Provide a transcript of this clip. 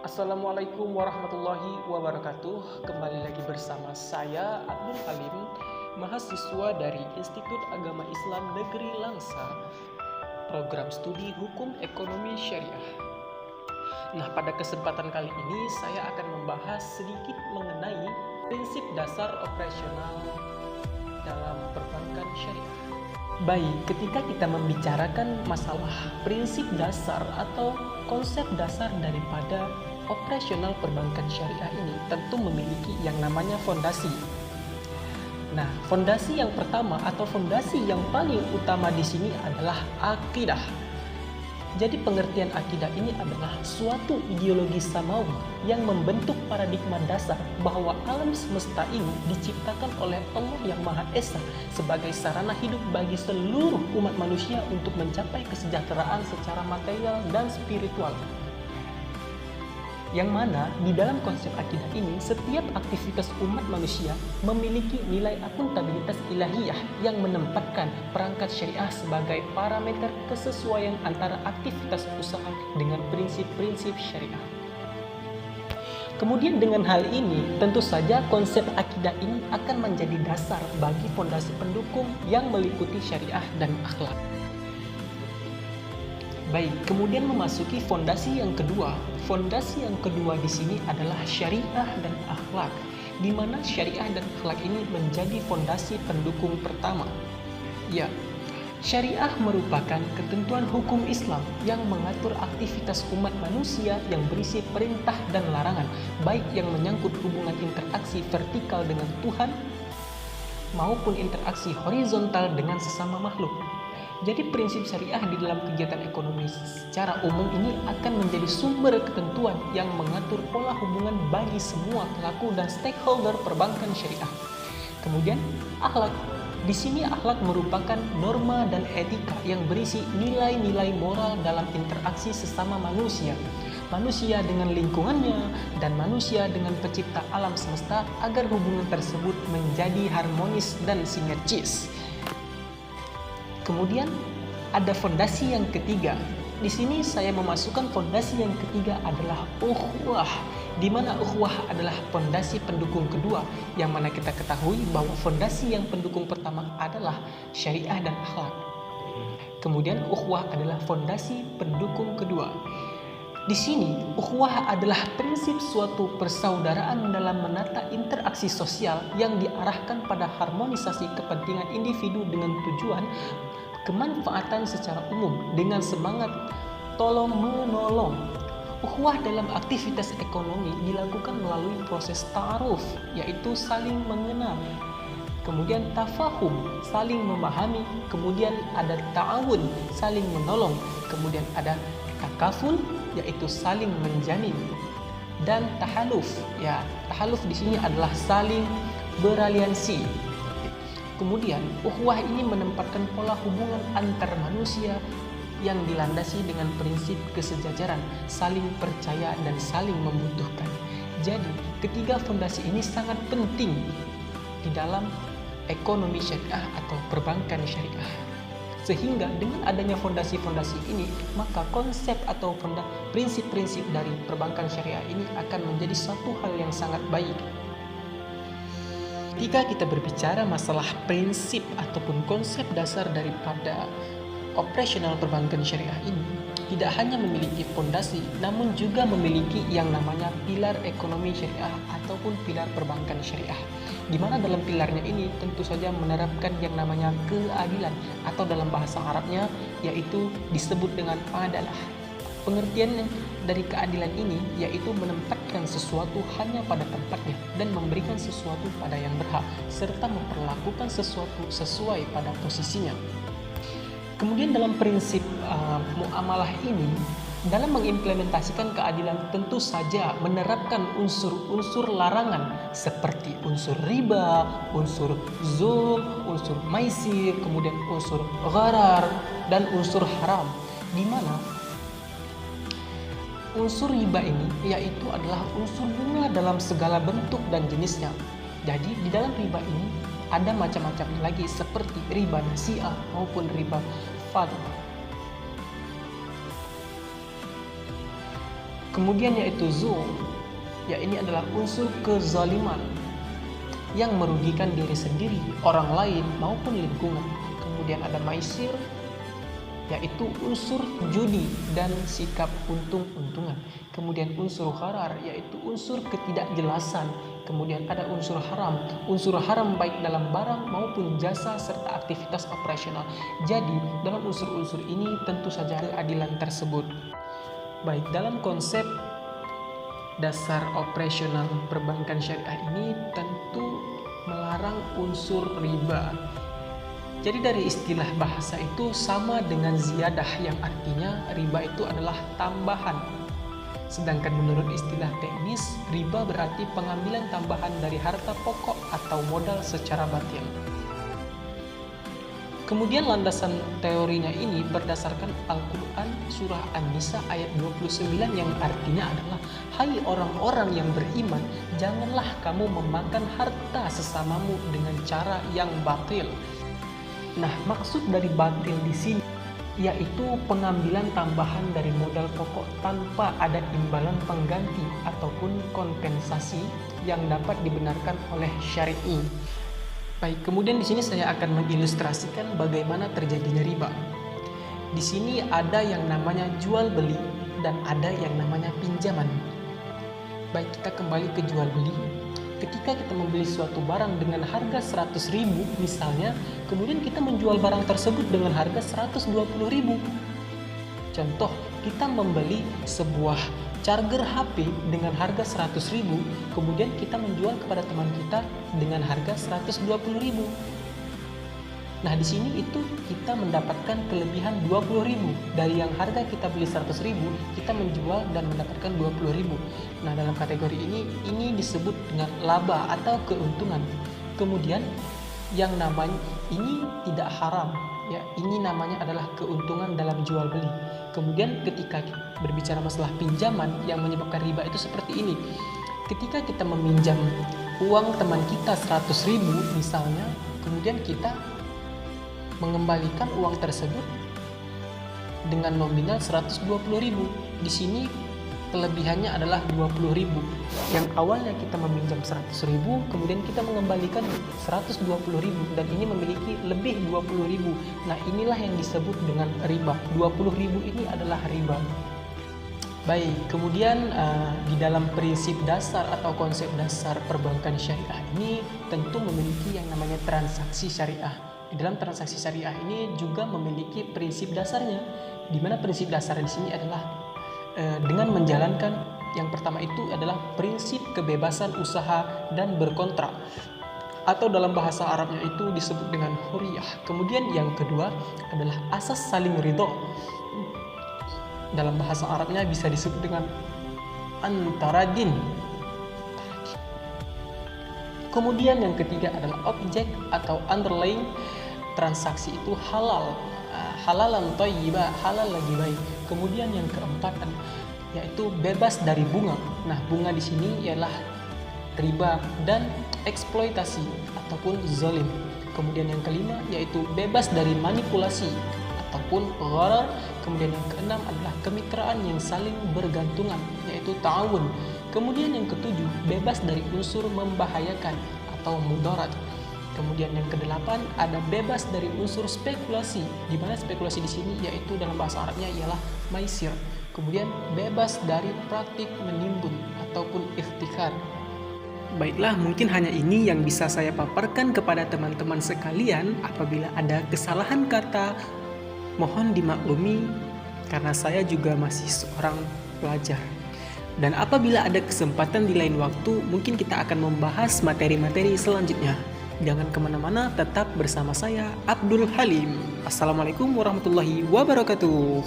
Assalamualaikum warahmatullahi wabarakatuh. Kembali lagi bersama saya Abdul Halim, mahasiswa dari Institut Agama Islam Negeri Langsa, program studi Hukum Ekonomi Syariah. Nah, pada kesempatan kali ini saya akan membahas sedikit mengenai prinsip dasar operasional dalam perbankan syariah. Baik, ketika kita membicarakan masalah prinsip dasar atau konsep dasar daripada operasional perbankan syariah ini tentu memiliki yang namanya fondasi. Nah, fondasi yang pertama atau fondasi yang paling utama di sini adalah akidah. Jadi pengertian akidah ini adalah suatu ideologi samawi yang membentuk paradigma dasar bahwa alam semesta ini diciptakan oleh Allah yang Maha Esa sebagai sarana hidup bagi seluruh umat manusia untuk mencapai kesejahteraan secara material dan spiritual. Yang mana di dalam konsep akidah ini setiap aktivitas umat manusia memiliki nilai akuntabilitas ilahiyah yang menempatkan perangkat syariah sebagai parameter kesesuaian antara aktivitas usaha dengan prinsip-prinsip syariah. Kemudian dengan hal ini tentu saja konsep akidah ini akan menjadi dasar bagi fondasi pendukung yang meliputi syariah dan akhlak. Baik, kemudian memasuki fondasi yang kedua. Fondasi yang kedua di sini adalah syariah dan akhlak, di mana syariah dan akhlak ini menjadi fondasi pendukung pertama. Ya, syariah merupakan ketentuan hukum Islam yang mengatur aktivitas umat manusia yang berisi perintah dan larangan, baik yang menyangkut hubungan interaksi vertikal dengan Tuhan maupun interaksi horizontal dengan sesama makhluk. Jadi prinsip syariah di dalam kegiatan ekonomi secara umum ini akan menjadi sumber ketentuan yang mengatur pola hubungan bagi semua pelaku dan stakeholder perbankan syariah. Kemudian akhlak. Di sini akhlak merupakan norma dan etika yang berisi nilai-nilai moral dalam interaksi sesama manusia. Manusia dengan lingkungannya dan manusia dengan pencipta alam semesta agar hubungan tersebut menjadi harmonis dan sinergis. Kemudian ada fondasi yang ketiga. Di sini saya memasukkan fondasi yang ketiga adalah ukhuwah, di mana ukhuwah adalah fondasi pendukung kedua, yang mana kita ketahui bahwa fondasi yang pendukung pertama adalah syariah dan akhlak. Kemudian ukhuwah adalah fondasi pendukung kedua. Di sini, ukhuwah adalah prinsip suatu persaudaraan dalam menata interaksi sosial yang diarahkan pada harmonisasi kepentingan individu dengan tujuan kemanfaatan secara umum dengan semangat tolong-menolong. Ukhuwah dalam aktivitas ekonomi dilakukan melalui proses ta'aruf, yaitu saling mengenal. Kemudian tafahum, saling memahami. Kemudian ada ta'awun, saling menolong. Kemudian ada takaful, yaitu saling menjamin. Dan tahaluf, ya tahaluf di sini adalah saling beraliansi. Kemudian ukhuwah ini menempatkan pola hubungan antar manusia yang dilandasi dengan prinsip kesejajaran, saling percaya dan saling membutuhkan. Jadi ketiga fondasi ini sangat penting di dalam ekonomi syariah atau perbankan syariah. Sehingga dengan adanya fondasi-fondasi ini, maka konsep atau prinsip-prinsip dari perbankan syariah ini akan menjadi satu hal yang sangat baik. Ketika kita berbicara masalah prinsip ataupun konsep dasar daripada operasional perbankan syariah ini, tidak hanya memiliki fondasi, namun juga memiliki yang namanya pilar ekonomi syariah ataupun pilar perbankan syariah. Di mana dalam pilarnya ini tentu saja menerapkan yang namanya keadilan, atau dalam bahasa Arabnya yaitu disebut dengan adalah. Pengertian dari keadilan ini yaitu menempatkan sesuatu hanya pada tempatnya dan memberikan sesuatu pada yang berhak, serta memperlakukan sesuatu sesuai pada posisinya. Kemudian dalam prinsip muamalah ini, dalam mengimplementasikan keadilan tentu saja menerapkan unsur-unsur larangan seperti unsur riba, unsur zulm, unsur maisir, kemudian unsur gharar, dan unsur haram, di mana unsur riba ini yaitu adalah unsur bunga dalam segala bentuk dan jenisnya. Jadi di dalam riba ini ada macam-macam lagi seperti riba nasi'ah maupun riba fadl. Kemudian yaitu zulm, ya ini adalah unsur kezaliman yang merugikan diri sendiri, orang lain maupun lingkungan. Kemudian ada maisir, yaitu unsur judi dan sikap untung-untungan. Kemudian unsur gharar, yaitu unsur ketidakjelasan. Kemudian ada unsur haram baik dalam barang maupun jasa serta aktivitas operasional. Jadi dalam unsur-unsur ini tentu saja keadilan tersebut. Baik, dalam konsep dasar operasional perbankan syariah ini tentu melarang unsur riba. Jadi dari istilah bahasa itu sama dengan ziyadah, yang artinya riba itu adalah tambahan. Sedangkan menurut istilah teknis, riba berarti pengambilan tambahan dari harta pokok atau modal secara batil. Kemudian landasan teorinya ini berdasarkan Al-Quran surah An-Nisa ayat 29 yang artinya adalah, hai orang-orang yang beriman, janganlah kamu memakan harta sesamamu dengan cara yang batil. Nah, maksud dari batil di sini yaitu pengambilan tambahan dari modal pokok tanpa ada imbalan pengganti ataupun kompensasi yang dapat dibenarkan oleh syar'i. Baik, kemudian di sini saya akan mengilustrasikan bagaimana terjadinya riba. Di sini ada yang namanya jual beli dan ada yang namanya pinjaman. Baik, kita kembali ke jual beli. Ketika kita membeli suatu barang dengan harga 100.000 misalnya, kemudian kita menjual barang tersebut dengan harga 120.000. Contoh, kita membeli sebuah charger HP dengan harga 100.000, kemudian kita menjual kepada teman kita dengan harga 120.000. Nah, di sini itu kita mendapatkan kelebihan 20.000. Dari yang harga kita beli 100.000, kita menjual dan mendapatkan 20.000. Nah, dalam kategori ini disebut dengan laba atau keuntungan. Kemudian yang namanya ini tidak haram, ya, ini namanya adalah keuntungan dalam jual beli. Kemudian ketika berbicara masalah pinjaman yang menyebabkan riba itu seperti ini. Ketika kita meminjam uang teman kita 100.000 misalnya, kemudian kita mengembalikan uang tersebut dengan nominal 120.000. Di sini kelebihannya adalah 20.000. Yang awalnya kita meminjam 100.000, kemudian kita mengembalikan 120.000 dan ini memiliki lebih 20.000. Nah, inilah yang disebut dengan riba. 20.000 ini adalah riba. Baik, kemudian di dalam prinsip dasar atau konsep dasar perbankan syariah ini tentu memiliki yang namanya transaksi syariah. Di dalam transaksi syariah ini juga memiliki prinsip dasarnya, di mana prinsip dasar di sini adalah dengan menjalankan yang pertama itu adalah prinsip kebebasan usaha dan berkontrak, atau dalam bahasa Arabnya itu disebut dengan huriyah. Kemudian yang kedua adalah asas saling ridho. Dalam bahasa Arabnya bisa disebut dengan antaradin. Kemudian yang ketiga adalah objek atau underlying transaksi itu halal, halalan thayyibah, halal lagi baik. Kemudian yang keempat yaitu bebas dari bunga. Nah, bunga di sini ialah riba dan eksploitasi ataupun zalim. Kemudian yang kelima yaitu bebas dari manipulasi ataupun gharar. Kemudian yang keenam adalah kemitraan yang saling bergantungan yaitu ta'awun. Kemudian yang ketujuh bebas dari unsur membahayakan atau mudarat. Kemudian yang kedelapan ada bebas dari unsur spekulasi, di mana spekulasi di sini yaitu dalam bahasa Arabnya ialah maisir. Kemudian bebas dari praktik menimbun ataupun ikhtikar. Baiklah, mungkin hanya ini yang bisa saya paparkan kepada teman-teman sekalian. Apabila ada kesalahan kata, mohon dimaklumi karena saya juga masih seorang pelajar. Dan apabila ada kesempatan di lain waktu, mungkin kita akan membahas materi-materi selanjutnya. Jangan kemana-mana, tetap bersama saya Abdul Halim. Assalamualaikum warahmatullahi wabarakatuh.